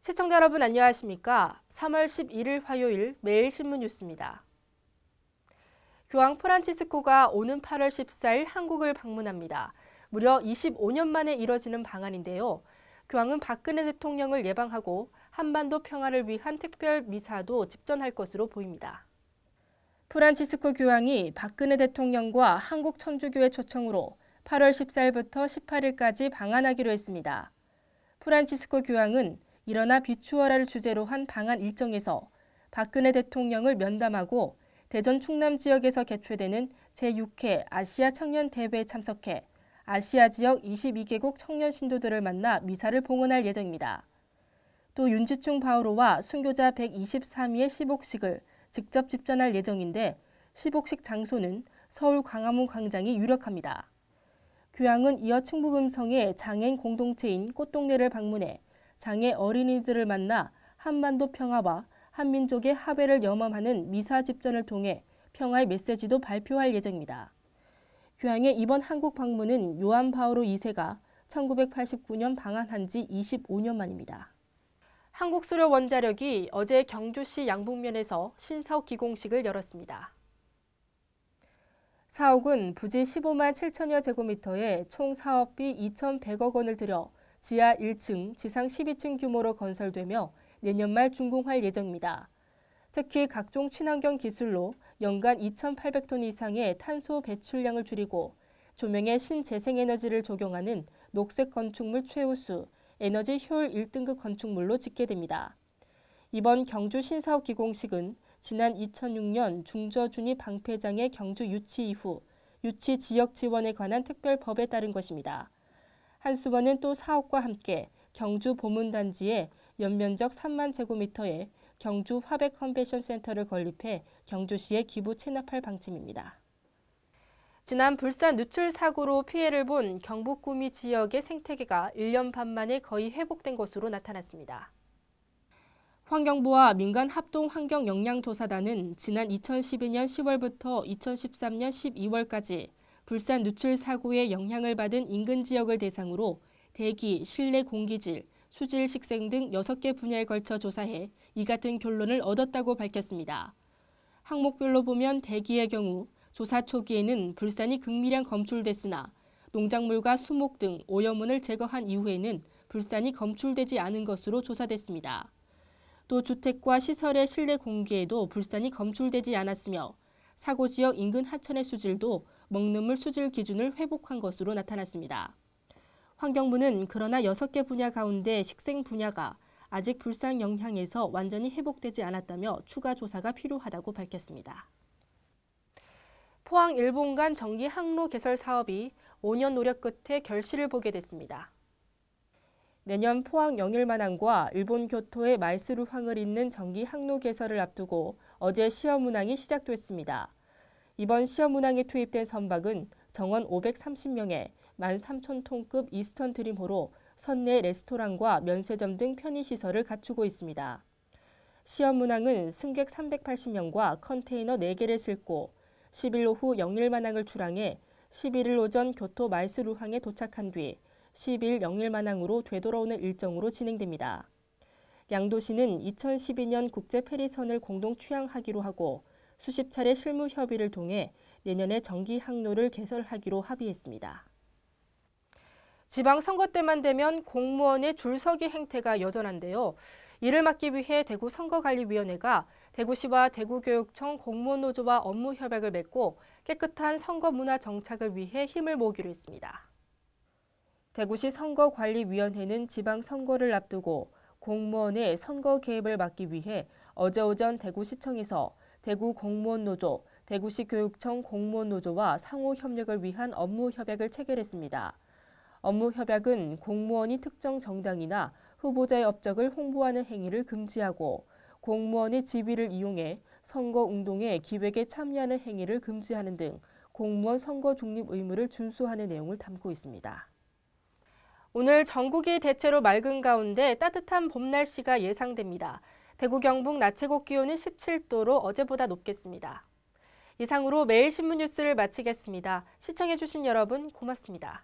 시청자 여러분 안녕하십니까? 3월 11일 화요일 매일신문 뉴스입니다. 교황 프란치스코가 오는 8월 14일 한국을 방문합니다. 무려 25년 만에 이뤄지는 방한인데요. 교황은 박근혜 대통령을 예방하고 한반도 평화를 위한 특별 미사도 집전할 것으로 보입니다. 프란치스코 교황이 박근혜 대통령과 한국 천주교회 초청으로 8월 14일부터 18일까지 방한하기로 했습니다. 프란치스코 교황은 일어나 비추어라를 주제로 한 방한 일정에서 박근혜 대통령을 면담하고 대전 충남 지역에서 개최되는 제6회 아시아 청년 대회에 참석해 아시아 지역 22개국 청년 신도들을 만나 미사를 봉헌할 예정입니다. 또 윤지충 바오로와 순교자 123위의 시복식을 직접 집전할 예정인데 시복식 장소는 서울 광화문 광장이 유력합니다. 교황은 이어 충북음성의 장애인 공동체인 꽃동네를 방문해 장애 어린이들을 만나 한반도 평화와 한민족의 화해를 염원하는 미사 집전을 통해 평화의 메시지도 발표할 예정입니다. 교황의 이번 한국 방문은 요한 바오로 2세가 1989년 방한한 지 25년 만입니다. 한국수력원자력이 어제 경주시 양북면에서 신사옥 기공식을 열었습니다. 사옥은 부지 15만 7천여 제곱미터에 총 사업비 2,100억 원을 들여 지하 1층, 지상 12층 규모로 건설되며 내년 말 준공할 예정입니다. 특히 각종 친환경 기술로 연간 2,800톤 이상의 탄소 배출량을 줄이고 조명에 신재생에너지를 적용하는 녹색 건축물 최우수, 에너지 효율 1등급 건축물로 집계됩니다. 이번 경주 신사옥 기공식은 지난 2006년 중저준위 방패장의 경주 유치 이후 유치 지역 지원에 관한 특별법에 따른 것입니다. 한수원은 또 사옥과 함께 경주 보문단지에 연면적 3만 제곱미터의 경주 화백 컨벤션 센터를 건립해 경주시에 기부 체납할 방침입니다. 지난 불산 누출 사고로 피해를 본 경북 구미 지역의 생태계가 1년 반 만에 거의 회복된 것으로 나타났습니다. 환경부와 민간 합동 환경영향조사단은 지난 2012년 10월부터 2013년 12월까지 불산 누출 사고의 영향을 받은 인근 지역을 대상으로 대기, 실내 공기질, 수질 식생 등 6개 분야에 걸쳐 조사해 이 같은 결론을 얻었다고 밝혔습니다. 항목별로 보면 대기의 경우 조사 초기에는 불산이 극미량 검출됐으나 농작물과 수목 등 오염물을 제거한 이후에는 불산이 검출되지 않은 것으로 조사됐습니다. 또 주택과 시설의 실내 공기에도 불산이 검출되지 않았으며 사고 지역 인근 하천의 수질도 먹는 물 수질 기준을 회복한 것으로 나타났습니다. 환경부는 그러나 6개 분야 가운데 식생 분야가 아직 불산 영향에서 완전히 회복되지 않았다며 추가 조사가 필요하다고 밝혔습니다. 포항 일본 간 전기 항로 개설 사업이 5년 노력 끝에 결실을 보게 됐습니다. 내년 포항 영일만항과 일본 교토의 말스루항을 잇는 전기 항로 개설을 앞두고 어제 시험 운항이 시작됐습니다. 이번 시험 운항에 투입된 선박은 정원 530명에 13,000톤급 이스턴 드림호로 선내 레스토랑과 면세점 등 편의시설을 갖추고 있습니다. 시험 운항은 승객 380명과 컨테이너 4개를 싣고 10일 오후 영일만항을 출항해 11일 오전 교토 말스루항에 도착한 뒤 10일 영일만항으로 되돌아오는 일정으로 진행됩니다. 양도시는 2012년 국제 페리선을 공동 취항하기로 하고 수십 차례 실무 협의를 통해 내년에 전기 항로를 개설하기로 합의했습니다. 지방선거 때만 되면 공무원의 줄서기 행태가 여전한데요. 이를 막기 위해 대구선거관리위원회가 대구시와 대구교육청 공무원노조와 업무 협약을 맺고 깨끗한 선거 문화 정착을 위해 힘을 모으기로 했습니다. 대구시 선거관리위원회는 지방선거를 앞두고 공무원의 선거 개입을 막기 위해 어제 오전 대구시청에서 대구 공무원노조, 대구시 교육청 공무원노조와 상호 협력을 위한 업무 협약을 체결했습니다. 업무 협약은 공무원이 특정 정당이나 후보자의 업적을 홍보하는 행위를 금지하고 공무원의 지위를 이용해 선거운동의 기획에 참여하는 행위를 금지하는 등 공무원 선거 중립 의무를 준수하는 내용을 담고 있습니다. 오늘 전국이 대체로 맑은 가운데 따뜻한 봄 날씨가 예상됩니다. 대구 경북 낮 최고 기온은 17도로 어제보다 높겠습니다. 이상으로 매일 신문 뉴스를 마치겠습니다. 시청해주신 여러분 고맙습니다.